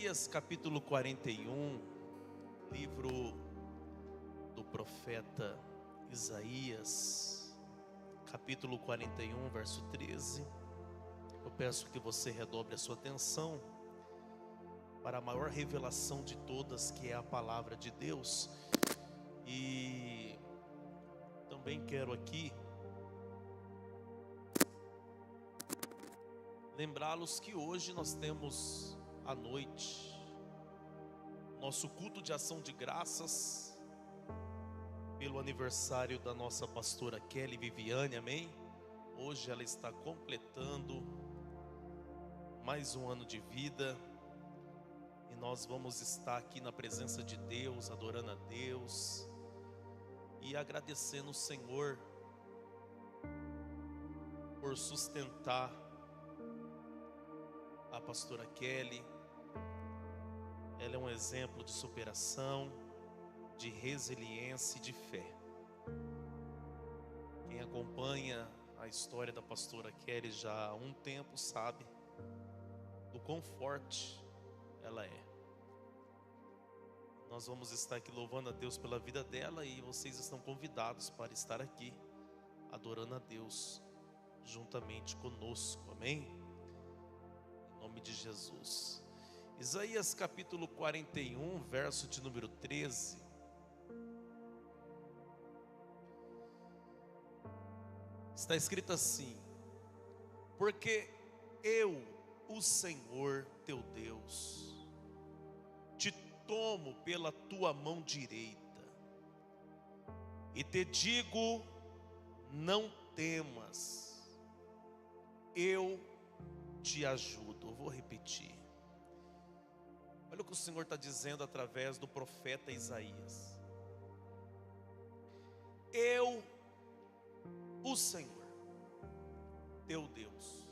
Isaías capítulo 41, livro do profeta Isaías, capítulo 41, verso 13. Eu peço que você redobre a sua atenção para a maior revelação de todas, que é a palavra de Deus. E também quero aqui lembrá-los que hoje nós temos à noite nosso culto de ação de graças pelo aniversário da nossa pastora Kelly Viviane, amém? Hoje ela está completando mais um ano de vida e nós vamos estar aqui na presença de Deus, adorando a Deus e agradecendo o Senhor por sustentar a pastora Kelly. Ela é um exemplo de superação, de resiliência e de fé. Quem acompanha a história da pastora Kelly já há um tempo sabe do quão forte ela é. Nós vamos estar aqui louvando a Deus pela vida dela e vocês estão convidados para estar aqui adorando a Deus juntamente conosco, amém? Em nome de Jesus. Isaías capítulo 41, verso de número 13. Está escrito assim: porque eu, o Senhor teu Deus, te tomo pela tua mão direita e te digo, não temas, eu te ajudo. Eu vou repetir. Olha o que o Senhor está dizendo através do profeta Isaías. Eu, o Senhor, teu Deus,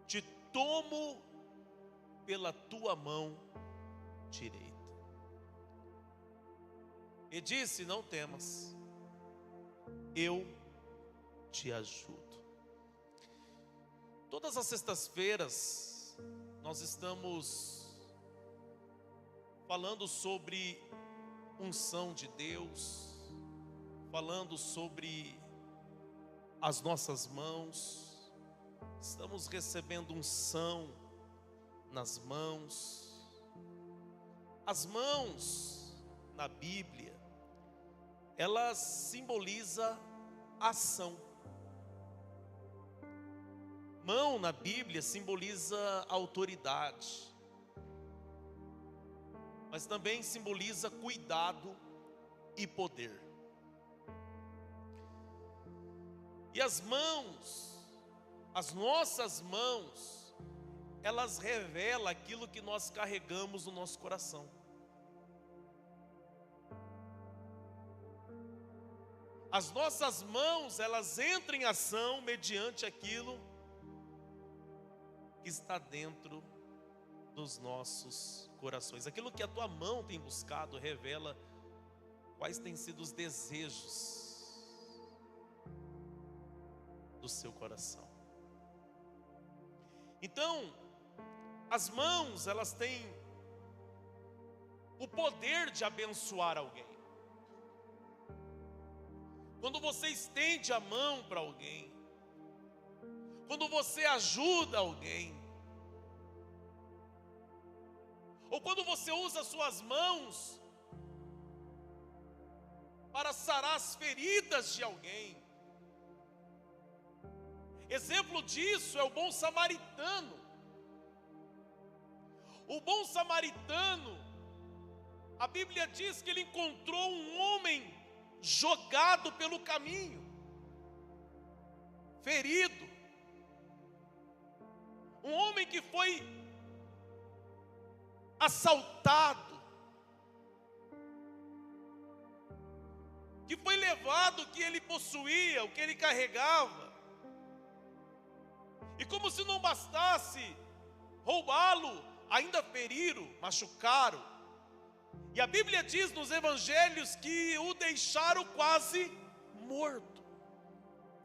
te tomo pela tua mão direita e disse, não temas, eu te ajudo. Todas as sextas-feiras nós estamos falando sobre unção de Deus, falando sobre as nossas mãos. Estamos recebendo unção nas mãos. As mãos na Bíblia, elas simbolizam ação. Mão na Bíblia simboliza autoridade, mas também simboliza cuidado e poder. E as mãos, as nossas mãos, elas revelam aquilo que nós carregamos no nosso coração. As nossas mãos, elas entram em ação mediante aquilo que está dentro dos nossos corações. Aquilo que a tua mão tem buscado revela quais têm sido os desejos do seu coração. Então, as mãos, elas têm o poder de abençoar alguém. Quando você estende a mão para alguém, quando você ajuda alguém, ou quando você usa suas mãos para sarar as feridas de alguém. Exemplo disso é o bom samaritano. O bom samaritano, a Bíblia diz que ele encontrou um homem jogado pelo caminho, ferido. Um homem que foi assaltado, que foi levado o que ele possuía, o que ele carregava, e como se não bastasse roubá-lo, ainda feriram, machucaram. E a Bíblia diz nos evangelhos que o deixaram quase morto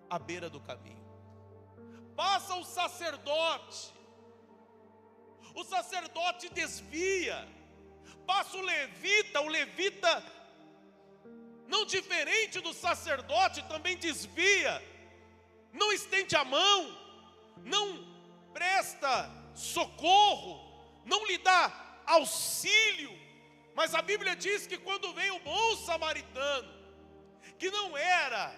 à beira do caminho. Passa o sacerdote, O sacerdote desvia, passa o levita, não diferente do sacerdote, também desvia, não estende a mão, não presta socorro, não lhe dá auxílio. Mas a Bíblia diz que quando vem o bom samaritano, que não era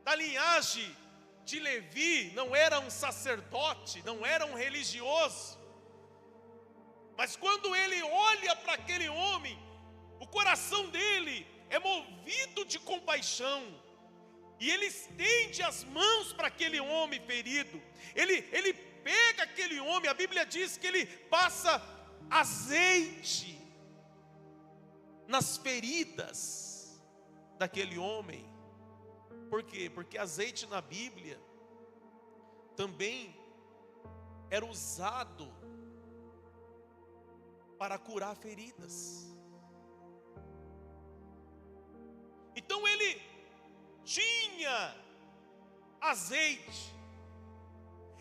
da linhagem de Levi, não era um sacerdote, não era um religioso, mas quando ele olha para aquele homem, o coração dele é movido de compaixão, e ele estende as mãos para aquele homem ferido, ele pega aquele homem, a Bíblia diz que ele passa azeite nas feridas daquele homem. Por quê? Porque azeite na Bíblia também era usado para curar feridas. Então ele tinha azeite,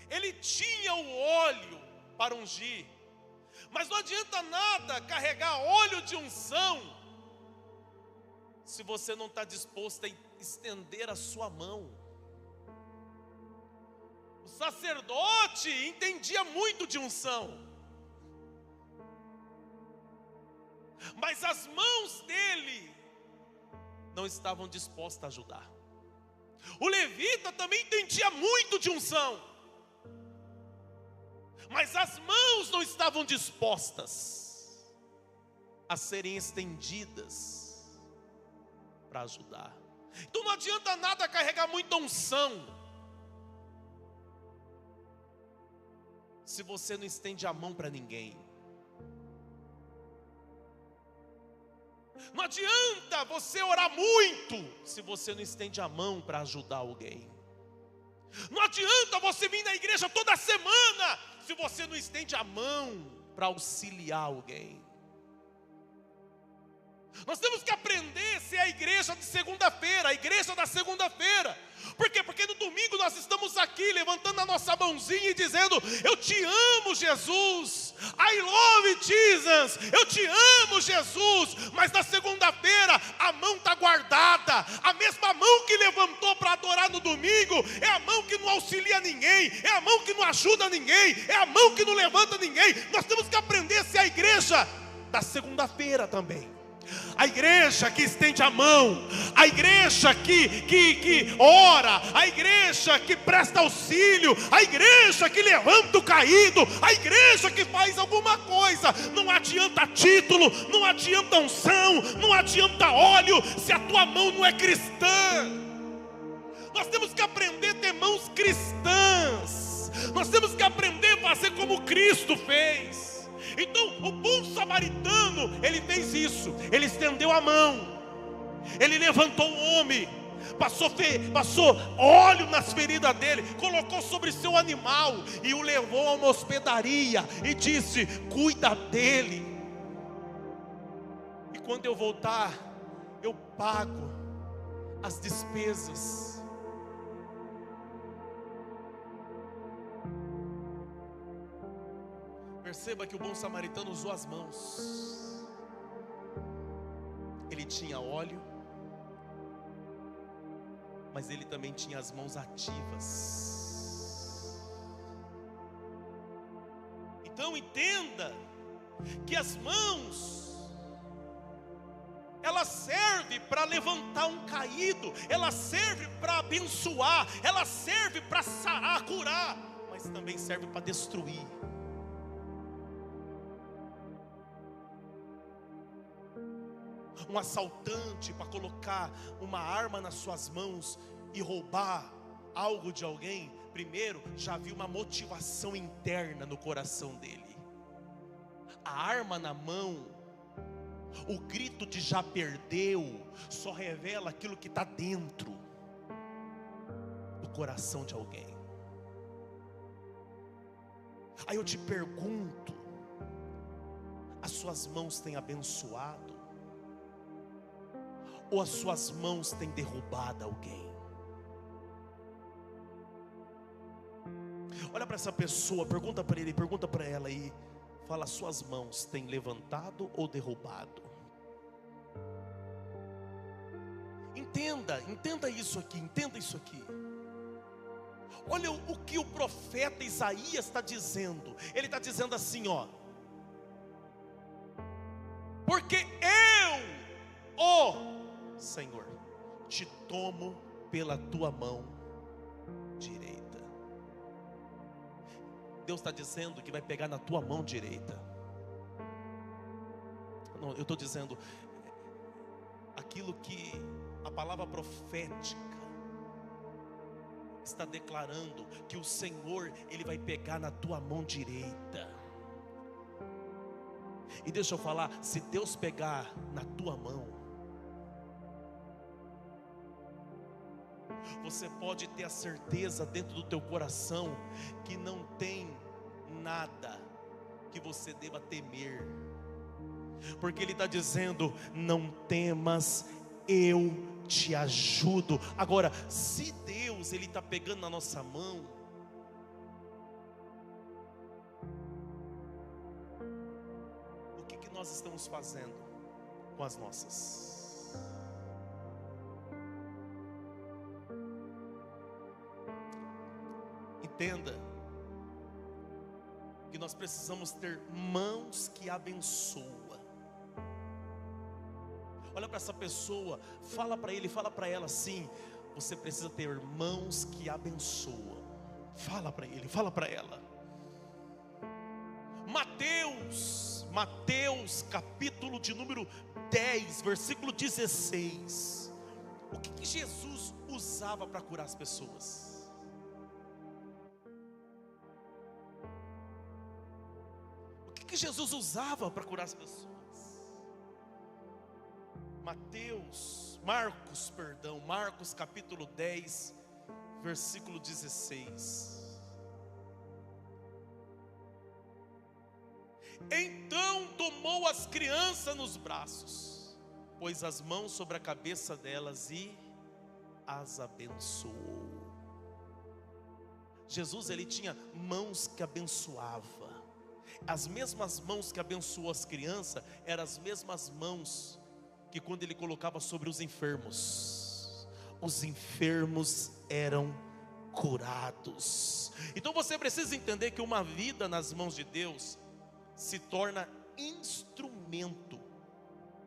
ele tinha o óleo para ungir, mas não adianta nada carregar óleo de unção se você não está disposto a estender a sua mão. O sacerdote entendia muito de unção, mas as mãos dele não estavam dispostas a ajudar. O levita também entendia muito de unção, mas as mãos não estavam dispostas a serem estendidas para ajudar. Então não adianta nada carregar muita unção se você não estende a mão para ninguém. Não adianta você orar muito se você não estende a mão para ajudar alguém. Não adianta você vir na igreja toda semana se você não estende a mão para auxiliar alguém. Nós temos que aprender a ser a igreja de segunda-feira, a igreja da segunda-feira. Por quê? Porque no domingo nós estamos aqui levantando a nossa mãozinha e dizendo: eu te amo, Jesus, I love Jesus, eu te amo, Jesus. Mas na segunda-feira a mão está guardada. A mesma mão que levantou para adorar no domingo é a mão que não auxilia ninguém, é a mão que não ajuda ninguém, é a mão que não levanta ninguém. Nós temos que aprender a ser a igreja da segunda-feira também. A igreja que estende a mão, a igreja que ora, a igreja que presta auxílio, a igreja que levanta o caído, a igreja que faz alguma coisa. Não adianta título, não adianta unção, não adianta óleo, se a tua mão não é cristã. Nós temos que aprender a ter mãos cristãs, nós temos que aprender a fazer como Cristo fez. Então o bom samaritano, ele fez isso, ele estendeu a mão, ele levantou o homem, passou óleo nas feridas dele, colocou sobre seu animal e o levou a uma hospedaria e disse: cuida dele, e quando eu voltar eu pago as despesas. Perceba que o bom samaritano usou as mãos. Ele tinha óleo, mas ele também tinha as mãos ativas. Então entenda que as mãos, ela serve para levantar um caído, ela serve para abençoar, ela serve para sarar, curar, mas também serve para destruir. Um assaltante, para colocar uma arma nas suas mãos e roubar algo de alguém, primeiro já havia uma motivação interna no coração dele. A arma na mão, o grito de já perdeu, só revela aquilo que está dentro do coração de alguém. Aí eu te pergunto: as suas mãos têm abençoado? Ou as suas mãos têm derrubado alguém? Olha para essa pessoa, pergunta para ele, pergunta para ela aí: Fala, suas mãos têm levantado ou derrubado? Entenda isso aqui, entenda isso aqui. Olha o que o profeta Isaías está dizendo. Ele está dizendo assim, ó: porque eu, ó Senhor, te tomo pela tua mão direita. Deus está dizendo que vai pegar na tua mão direita. Não, eu estou dizendo aquilo que a palavra profética está declarando, que o Senhor, Ele vai pegar na tua mão direita. E deixa eu falar, se Deus pegar na tua mão, você pode ter a certeza dentro do teu coração que não tem nada que você deva temer, porque Ele está dizendo: não temas, eu te ajudo. Agora, se Deus Ele está pegando na nossa mão, o que nós estamos fazendo com as nossas? Entenda que nós precisamos ter mãos que abençoam. Olha para essa pessoa, fala para ele, fala para ela assim: você precisa ter mãos que abençoam. Fala para ele, fala para ela. Mateus capítulo de número 10, versículo 16. O que Jesus usava para curar as pessoas? O que Jesus usava para curar as pessoas? Marcos capítulo 10, versículo 16. Então tomou as crianças nos braços, pôs as mãos sobre a cabeça delas e as abençoou. Jesus, ele tinha mãos que abençoava. As mesmas mãos que abençoou as crianças eram as mesmas mãos que quando ele colocava sobre os enfermos eram curados. Então você precisa entender que uma vida nas mãos de Deus se torna instrumento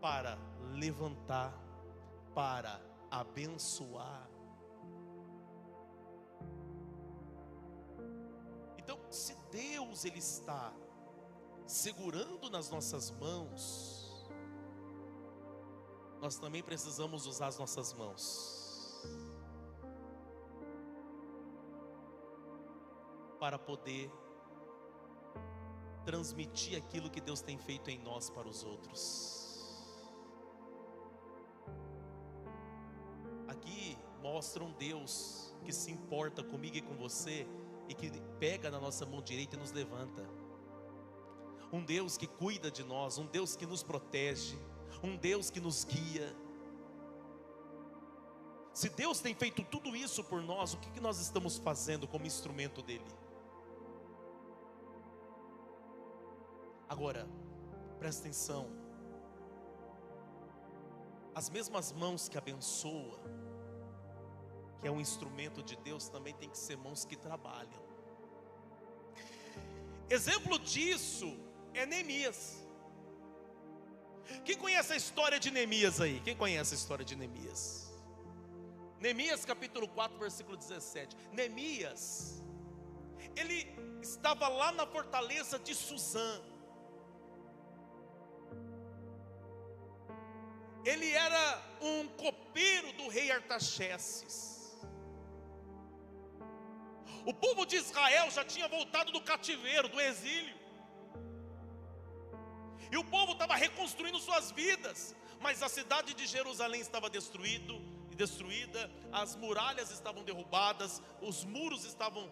para levantar, para abençoar. Então, se Deus ele está segurando nas nossas mãos, nós também precisamos usar as nossas mãos para poder transmitir aquilo que Deus tem feito em nós para os outros. Aqui mostra um Deus que se importa comigo e com você, e que pega na nossa mão direita e nos levanta. Um Deus que cuida de nós, um Deus que nos protege, um Deus que nos guia. Se Deus tem feito tudo isso por nós, o que nós estamos fazendo como instrumento dele? Agora, presta atenção. As mesmas mãos que abençoam, que é um instrumento de Deus, também tem que ser mãos que trabalham. Exemplo disso é Neemias. Quem conhece a história de Neemias aí? Quem conhece a história de Neemias? Neemias capítulo 4, versículo 17. Neemias, ele estava lá na fortaleza de Suzã. Ele era um copeiro do rei Artaxerxes. O povo de Israel já tinha voltado do cativeiro, do exílio. E o povo estava reconstruindo suas vidas, mas a cidade de Jerusalém estava destruída, as muralhas estavam derrubadas, os muros estavam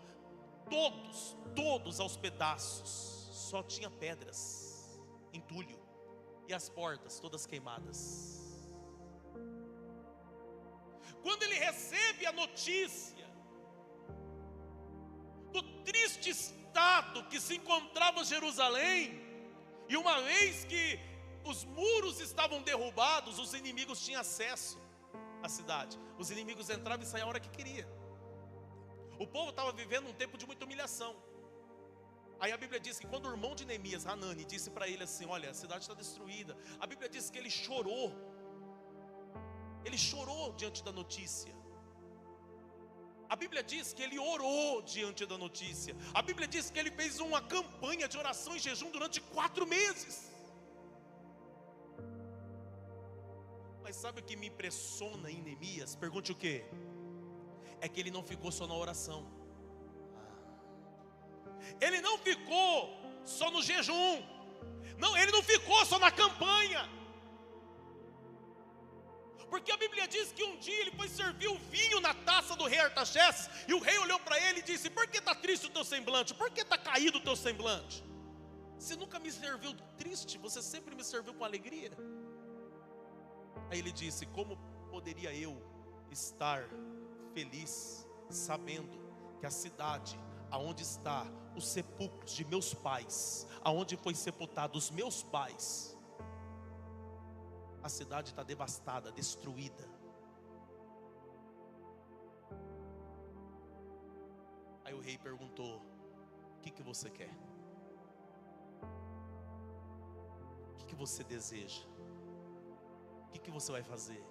todos aos pedaços, só tinha pedras, entulho, e as portas todas queimadas. Quando ele recebe a notícia do triste estado que se encontrava Jerusalém, E uma vez que os muros estavam derrubados, os inimigos tinham acesso à cidade. Os inimigos entravam e saíam a hora que queria. O povo estava vivendo um tempo de muita humilhação. Aí a Bíblia diz que quando o irmão de Neemias, Hanani, disse para ele assim: olha, a cidade está destruída. A Bíblia diz que ele chorou. Ele chorou diante da notícia. A Bíblia diz que ele orou diante da notícia. A Bíblia diz que ele fez uma campanha de oração e jejum durante 4 meses. Mas sabe o que me impressiona em Neemias? Pergunte o quê? É que ele não ficou só na oração. Ele não ficou só no jejum. Não, ele não ficou só na campanha. Porque a Bíblia diz que um dia ele foi servir o vinho na taça do rei Artaxerxes, e o rei olhou para ele e disse: por que está triste o teu semblante? Por que está caído o teu semblante? Você nunca me serviu triste, você sempre me serviu com alegria. Aí ele disse: como poderia eu estar feliz sabendo que a cidade aonde está os sepulcros de meus pais, aonde foi sepultados os meus pais, a cidade está devastada, destruída. Aí o rei perguntou: o que você quer? O que você deseja? O que você vai fazer?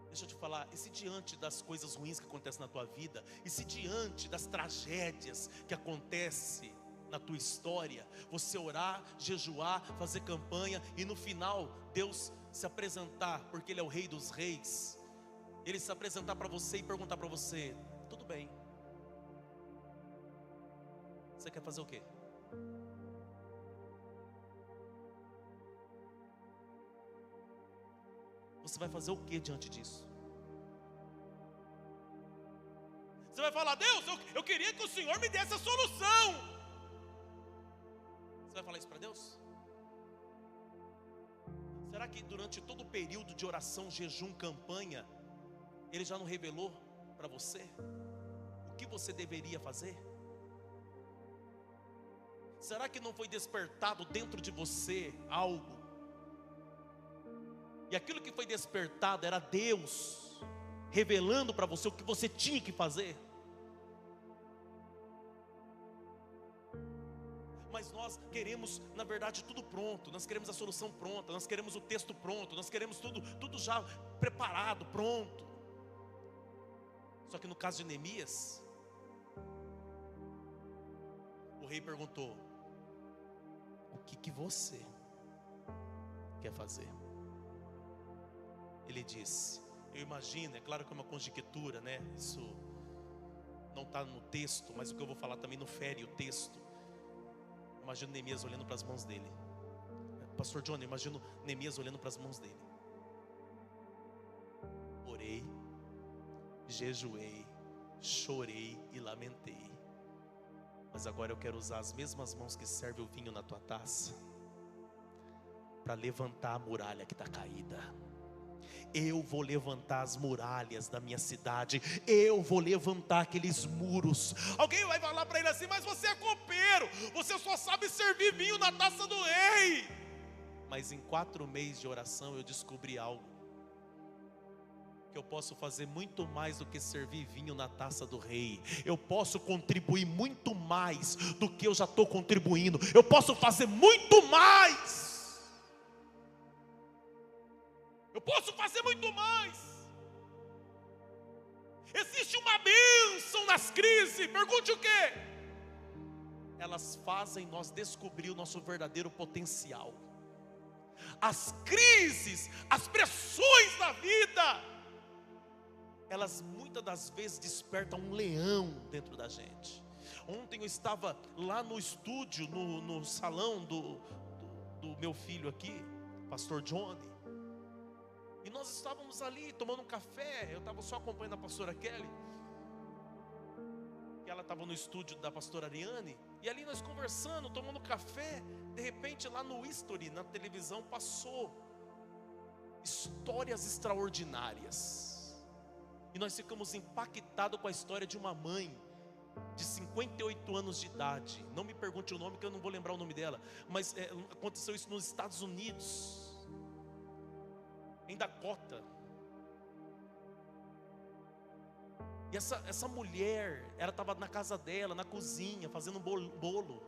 Deixa eu te falar, e se diante das coisas ruins que acontecem na tua vida, e se diante das tragédias que acontecem na tua história, você orar, jejuar, fazer campanha, e no final Deus se apresentar, porque Ele é o Rei dos Reis, Ele se apresentar para você e perguntar para você: tudo bem, você quer fazer o quê? Você vai fazer o que diante disso? Você vai falar: Deus, eu queria que o Senhor me desse a solução. Você vai falar isso para Deus? Será que durante todo o período de oração, jejum, campanha, Ele já não revelou para você o que você deveria fazer? Será que não foi despertado dentro de você algo? E aquilo que foi despertado era Deus revelando para você o que você tinha que fazer. Mas nós queremos, na verdade, tudo pronto. Nós queremos a solução pronta. Nós queremos o texto pronto. Nós queremos tudo já preparado, pronto. Só que no caso de Neemias, o rei perguntou: o que você quer fazer? Ele disse, eu imagino, é claro que é uma conjectura, né? Isso não está no texto, mas o que eu vou falar também não fere o texto. Imagino Neemias olhando para as mãos dele. Pastor John, eu imagino Neemias olhando para as mãos dele. Orei, jejuei, chorei e lamentei. Mas agora eu quero usar as mesmas mãos que servem o vinho na tua taça para levantar a muralha que está caída. Eu vou levantar as muralhas da minha cidade. Eu vou levantar aqueles muros. Alguém vai falar para ele assim: mas você é copeiro, você só sabe servir vinho na taça do rei. Mas em 4 meses de oração eu descobri algo: que eu posso fazer muito mais do que servir vinho na taça do rei. Eu posso contribuir muito mais do que eu já estou contribuindo. Eu posso fazer muito mais. Eu posso fazer muito mais. Existe uma bênção nas crises. Pergunte o quê? Elas fazem nós descobrir o nosso verdadeiro potencial. As crises, as pressões da vida, elas muitas das vezes despertam um leão dentro da gente. Ontem eu estava lá no estúdio, no salão do meu filho aqui, Pastor Johnny. E nós estávamos ali tomando um café. Eu estava só acompanhando a pastora Kelly, e ela estava no estúdio da pastora Ariane. E ali nós conversando, tomando café. De repente lá no History, na televisão, passou histórias extraordinárias. E nós ficamos impactados com a história de uma mãe de 58 anos de idade. Não me pergunte o nome, que eu não vou lembrar o nome dela. Mas aconteceu isso nos Estados Unidos, em Dakota. E essa mulher, ela estava na casa dela, na cozinha, fazendo um bolo.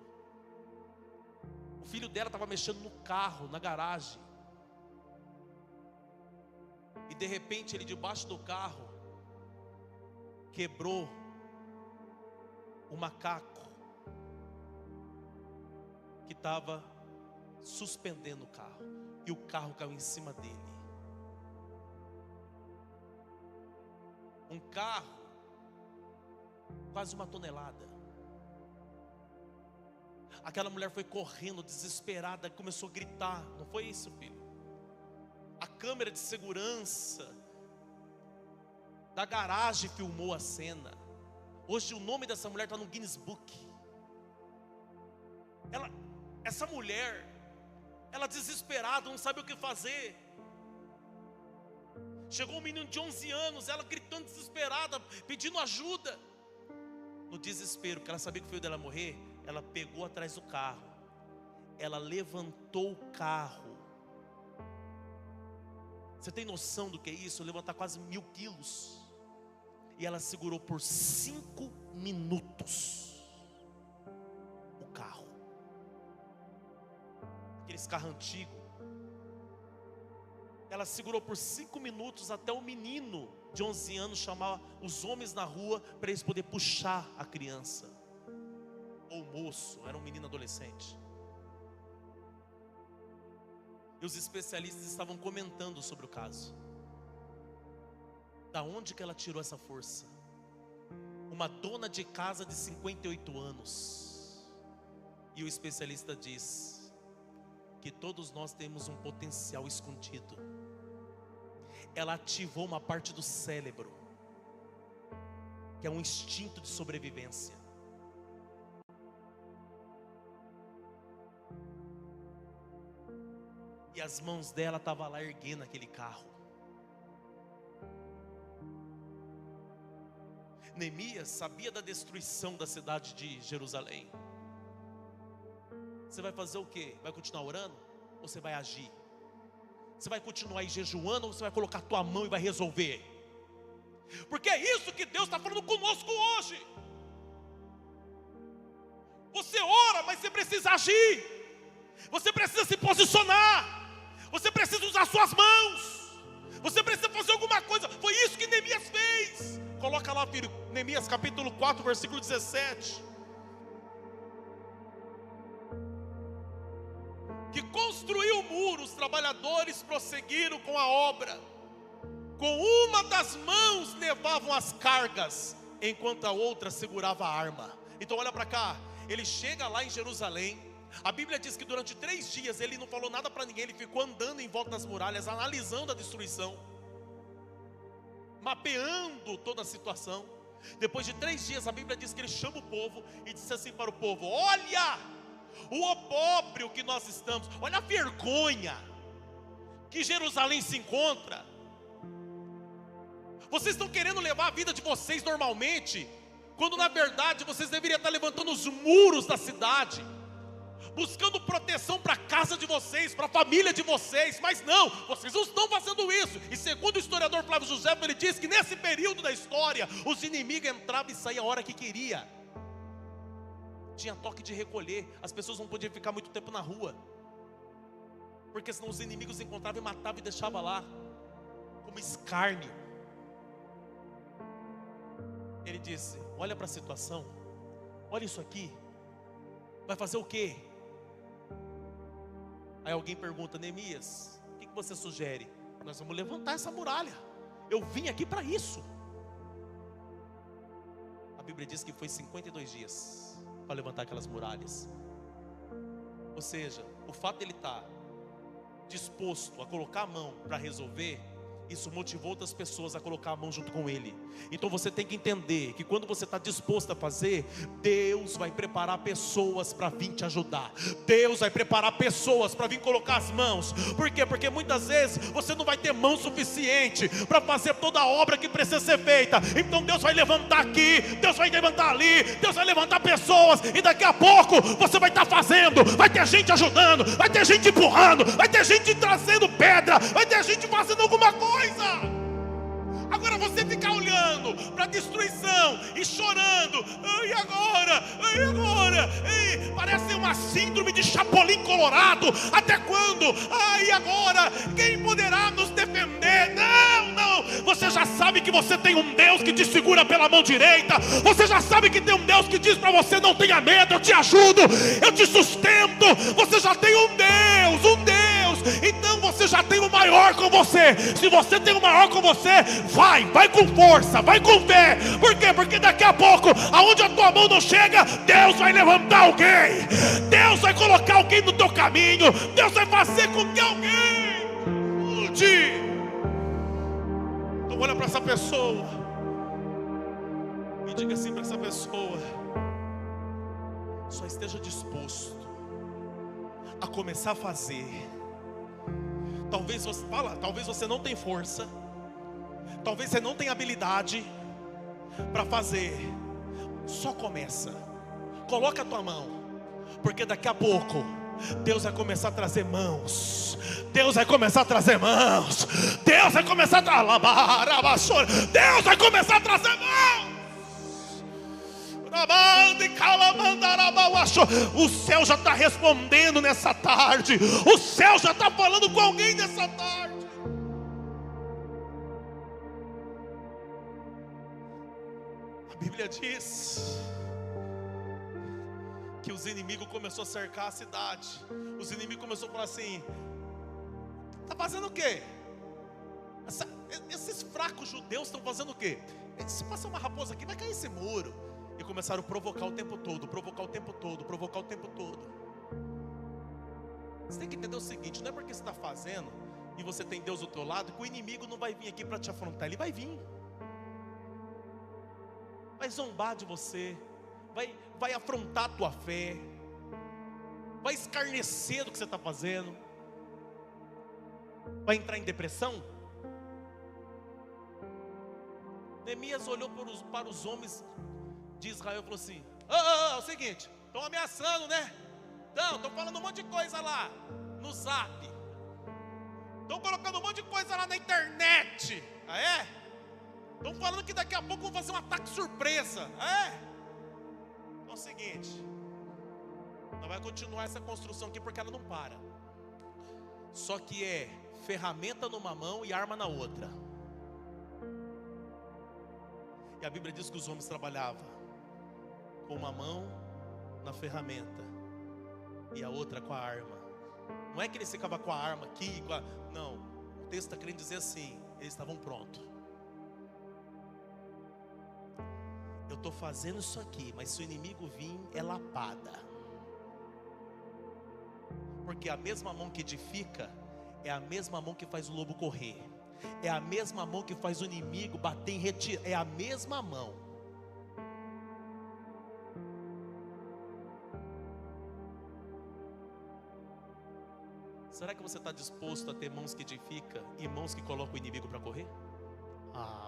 O filho dela estava mexendo no carro, na garagem. E de repente ele, debaixo do carro, quebrou o macaco que estava suspendendo o carro. E o carro caiu em cima dele. Um carro, quase 1 tonelada. Aquela mulher foi correndo, desesperada, começou a gritar. Não foi isso, filho? A câmera de segurança da garagem filmou a cena. Hoje o nome dessa mulher está no Guinness Book. Essa mulher, ela desesperada, não sabe o que fazer. Chegou um menino de 11 anos, ela gritando desesperada, pedindo ajuda. No desespero, porque ela sabia que o filho dela ia morrer, ela pegou atrás do carro. Ela levantou o carro. Você tem noção do que é isso? Levantar quase 1000 quilos. E ela segurou por 5 minutos o carro. Aqueles carros antigos. Ela segurou por 5 minutos até o menino de 11 anos chamar os homens na rua para eles poderem puxar a criança. Ou o moço, era um menino adolescente. E os especialistas estavam comentando sobre o caso. Da onde que ela tirou essa força? Uma dona de casa de 58 anos. E o especialista diz que todos nós temos um potencial escondido. Ela ativou uma parte do cérebro, que é um instinto de sobrevivência. E as mãos dela estavam lá erguendo aquele carro. Neemias sabia da destruição da cidade de Jerusalém. Você vai fazer o quê? Vai continuar orando? Ou você vai agir? Você vai continuar aí jejuando? Ou você vai colocar a tua mão e vai resolver? Porque é isso que Deus está falando conosco hoje. Você ora, mas você precisa agir. Você precisa se posicionar. Você precisa usar suas mãos. Você precisa fazer alguma coisa. Foi isso que Neemias fez. Coloca lá, filho, Neemias capítulo 4, versículo 17. Que construiu o muro, os trabalhadores prosseguiram com a obra. Com uma das mãos levavam as cargas, enquanto a outra segurava a arma. Então olha para cá, ele chega lá em Jerusalém. A Bíblia diz que durante 3 dias ele não falou nada para ninguém. Ele ficou andando em volta das muralhas, analisando a destruição, mapeando toda a situação. Depois de 3 dias a Bíblia diz que ele chama o povo e disse assim para o povo: olha o opróbrio que nós estamos, olha a vergonha que Jerusalém se encontra. Vocês estão querendo levar a vida de vocês normalmente, quando na verdade vocês deveriam estar levantando os muros da cidade, buscando proteção para a casa de vocês, para a família de vocês. Mas não, vocês não estão fazendo isso. E segundo o historiador Flávio José, ele diz que nesse período da história, os inimigos entravam e saíam a hora que queria. Tinha toque de recolher. As pessoas não podiam ficar muito tempo na rua, porque senão os inimigos encontravam e matavam e deixavam lá como escárnio. Ele disse: olha para a situação, olha isso aqui, vai fazer o quê? Aí alguém pergunta: Neemias, o que você sugere? Nós vamos levantar essa muralha. Eu vim aqui para isso. A Bíblia diz que foi 52 dias para levantar aquelas muralhas. Ou seja, o fato de ele estar disposto a colocar a mão para resolver, isso motivou outras pessoas a colocar a mão junto com ele. Então você tem que entender que quando você está disposto a fazer, Deus vai preparar pessoas para vir te ajudar. Deus vai preparar pessoas para vir colocar as mãos. Por quê? Porque muitas vezes você não vai ter mão suficiente para fazer toda a obra que precisa ser feita. Então Deus vai levantar aqui, Deus vai levantar ali, Deus vai levantar pessoas, e daqui a pouco você vai estar fazendo. Vai ter gente ajudando, vai ter gente empurrando, vai ter gente trazendo pedra, vai ter gente fazendo alguma coisa. Agora você ficar olhando para a destruição e chorando, e agora? E agora? E parece uma síndrome de Chapolin Colorado. Até quando? E agora? Quem poderá nos defender? Não. Você já sabe que você tem um Deus que te segura pela mão direita. Você já sabe que tem um Deus que diz para você: não tenha medo, eu te ajudo, eu te sustento. Você já tem um Deus. Então você já tem o maior com você. Se você tem o maior com você, vai com força, vai com fé. Por quê? Porque daqui a pouco, aonde a tua mão não chega, Deus vai levantar alguém. Deus vai colocar alguém no teu caminho. Deus vai fazer com que alguém mude. Então olha para essa pessoa e diga assim para essa pessoa: só esteja disposto a começar a fazer. Talvez você não tenha força, talvez você não tenha habilidade para fazer. Só começa. Coloca a tua mão, porque daqui a pouco Deus vai começar a trazer mãos. Deus vai começar a trazer mãos. Deus vai começar a trazer mãos. O céu já está respondendo nessa tarde. O céu já está falando com alguém nessa tarde. A Bíblia diz que os inimigos começaram a cercar a cidade. Os inimigos começaram a falar assim: está fazendo o quê? Esses fracos judeus estão fazendo o quê? Se passar uma raposa aqui, vai cair esse muro. E começaram a provocar o tempo todo. Você tem que entender o seguinte: não é porque você está fazendo e você tem Deus do teu lado que o inimigo não vai vir aqui para te afrontar. Ele vai vir, vai zombar de você, vai afrontar a tua fé, vai escarnecer do que você está fazendo, vai entrar em depressão. Neemias olhou para os homens de Israel e falou assim: é o seguinte, estão ameaçando, né? Estão falando um monte de coisa lá no zap, estão colocando um monte de coisa lá na internet. Estão falando que daqui a pouco vão fazer um ataque surpresa. Então é o seguinte, nós vamos continuar essa construção aqui porque ela não para. Só que é ferramenta numa mão e arma na outra. E a Bíblia diz que os homens trabalhavam com uma mão na ferramenta e a outra com a arma. Não é que eles ficavam com a arma aqui, não. O texto está querendo dizer assim: eles estavam prontos. Eu estou fazendo isso aqui, mas se o inimigo vir, é lapada. Porque a mesma mão que edifica é a mesma mão que faz o lobo correr. É a mesma mão que faz o inimigo bater em retirada. É a mesma mão. Será que você está disposto a ter mãos que edificam e mãos que colocam o inimigo para correr?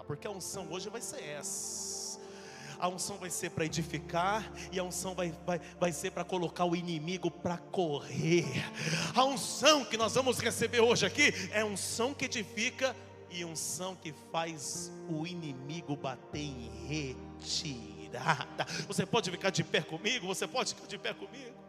Porque a unção hoje vai ser essa. A unção vai ser para edificar e a unção vai ser para colocar o inimigo para correr. A unção que nós vamos receber hoje aqui é unção que edifica e unção que faz o inimigo bater em retirada. Você pode ficar de pé comigo? Você pode ficar de pé comigo?